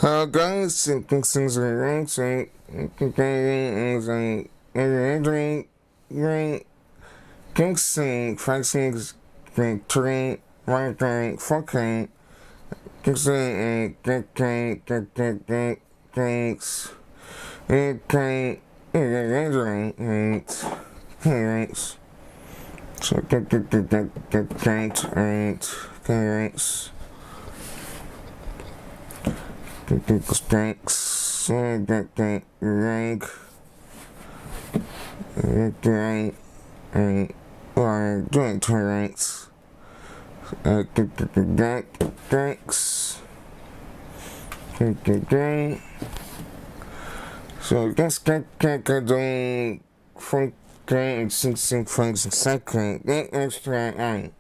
Guys, things are right, so Kingston, Francis, Tree, White, Fucking, Kingston, Thanks, so thanks. Thanks, that rank, right, or doing two ranks. Thanks. So that's doing 4 6 second. That extra line.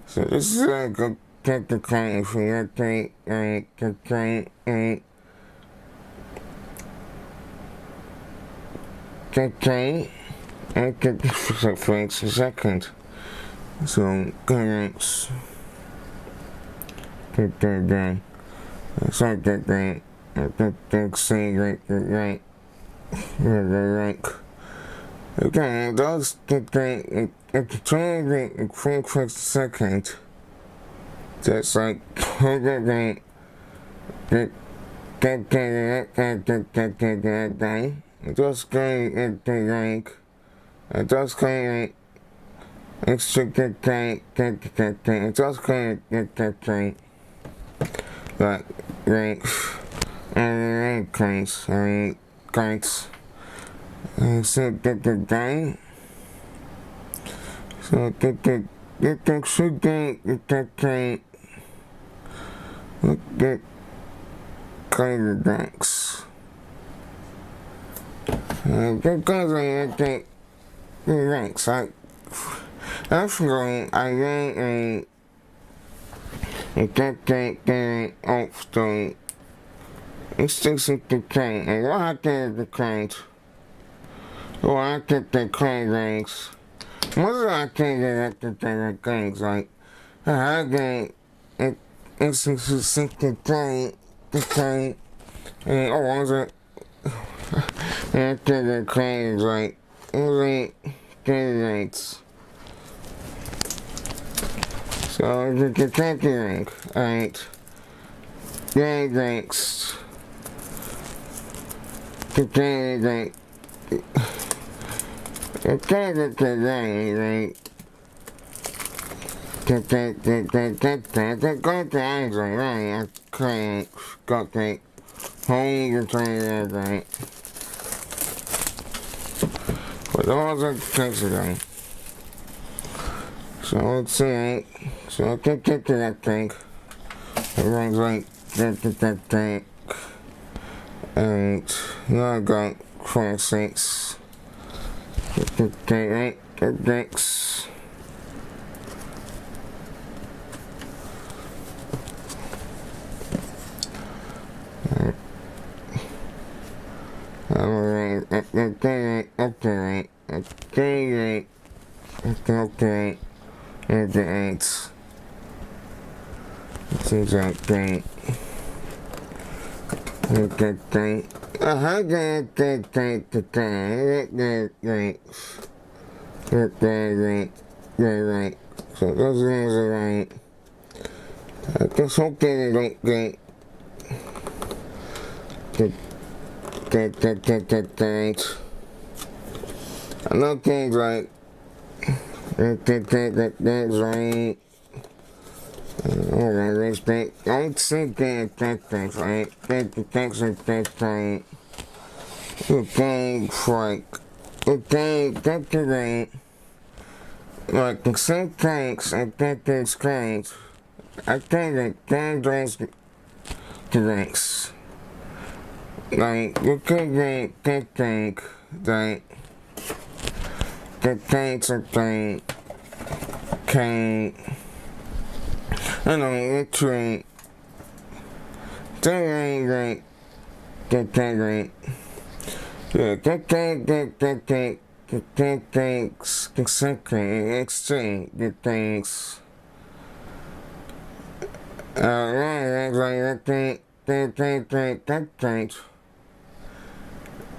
So this is like a technical if you have to for a second. So currents that so that say right okay those at the 20 second that's like just going at the rank just going extra just going at that like ranks and ranks guys so the day so that should get get kind of ranks because I think ranks actually I ran a that off the extension to train and what I did the trains or I did the train ranks most of I did the things like I get it instance to train the train and was it after the trains like only candidates. So the tanking right? Yeah, thanks. The candidate. The candidate today, right? The good things are right. I can't got the whole train right? But those are the things today. So let's see. So I can get to that thing. Everyone's like that thing. And now I got 26. Right, the next. Okay. And the ants. It seems like they. That thing. Right. So those guys are right. I just hope they don't get that. I know things like that's right. Don't say that right? That's that thing. Okay, like, okay, that's the right. Like, the same tanks, I think that's great. I think that that's the next. Like, you could get that tank, that the tanks are like, okay. I don't know, literally, that right. Yeah, that thanks, exactly, exchange, the thanks. Right, that's right, that thing,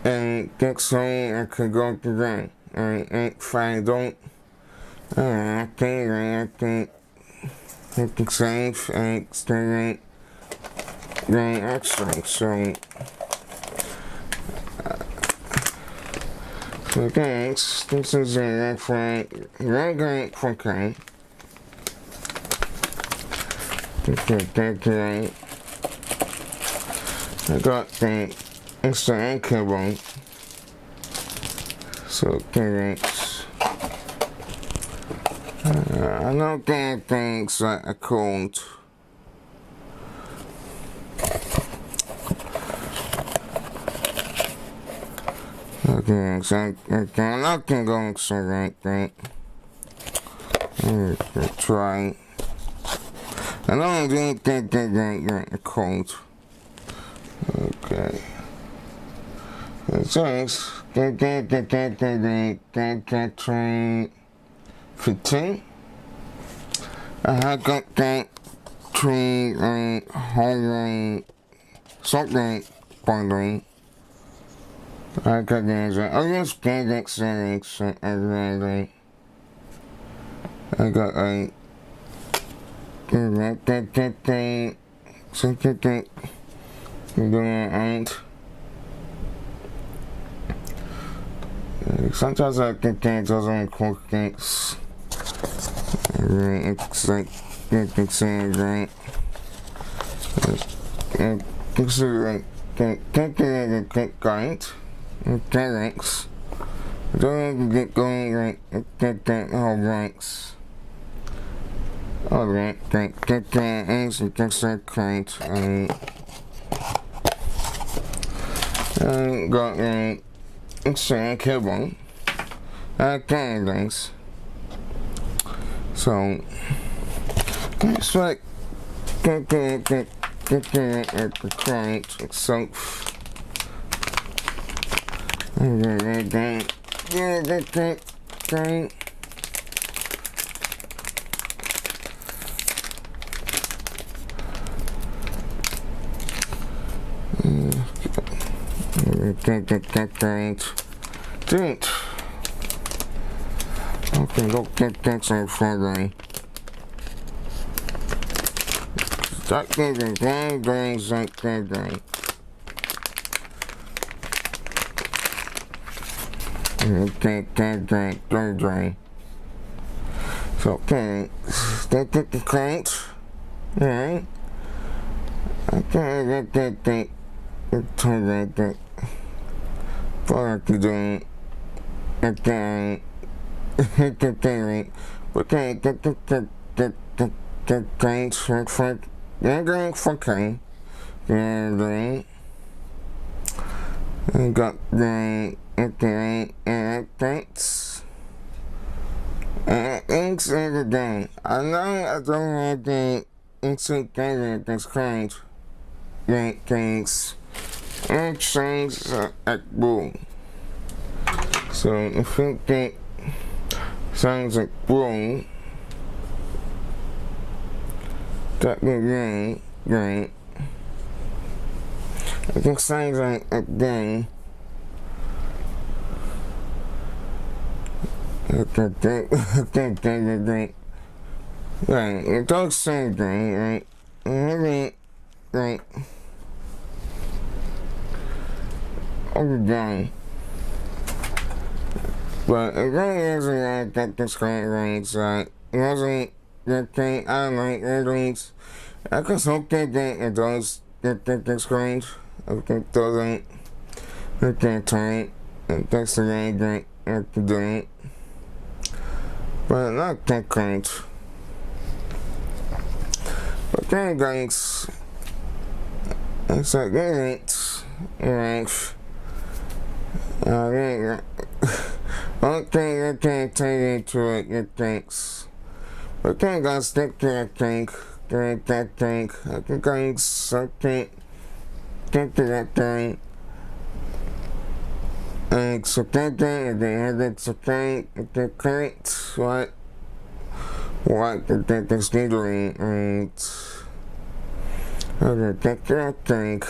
and get so I could go to that. If I don't, I can save and stay right actually. So guys, this is it for regular cooking. Okay. I got the extra anchor one. So thanks. I know that things like a cold. Okay, so I'm not gonna go so like that. Try. I don't think that a cold. Okay. Thanks. Train 15. I got that train whole something bundling. I got that. I just get that settings every I got a that thing. Something that ain't. Sometimes I get that doesn't cook things. It's like it's right. It's like get guide. Thanks. Don't get going like get that whole ranks. Alright, get that answer, that's that kind. Got a extra cable. Okay, thanks. So, it's like get the client itself. That. Didn't. Okay, go get that on Friday. Start getting things like that. Okay, so, okay, get the client. Alright. Okay, that. What you doing? Okay, okay, get things for going for okay. I got the thanks. Thanks every day. I know I don't have the instant data that's kind. Thanks. And change at boom. So if you think sounds like boom, that would be right. I think sounds like a day. Okay. Right, it does say day, right? Maybe, right. Overdone. But it really isn't like that this great range, it wasn't that thing, I don't like red range. I just hope that it does get this range. If it doesn't, it can't time. And that's the way that I have to do it. But not that great. Okay guys, it's like alright. Okay, I can't take it to it, yeah, thanks. Okay guys, take care, that thing. Okay guys, okay, take to that thing. And so that day, they had it, okay, the correct, what that's literally, and Okay, I think.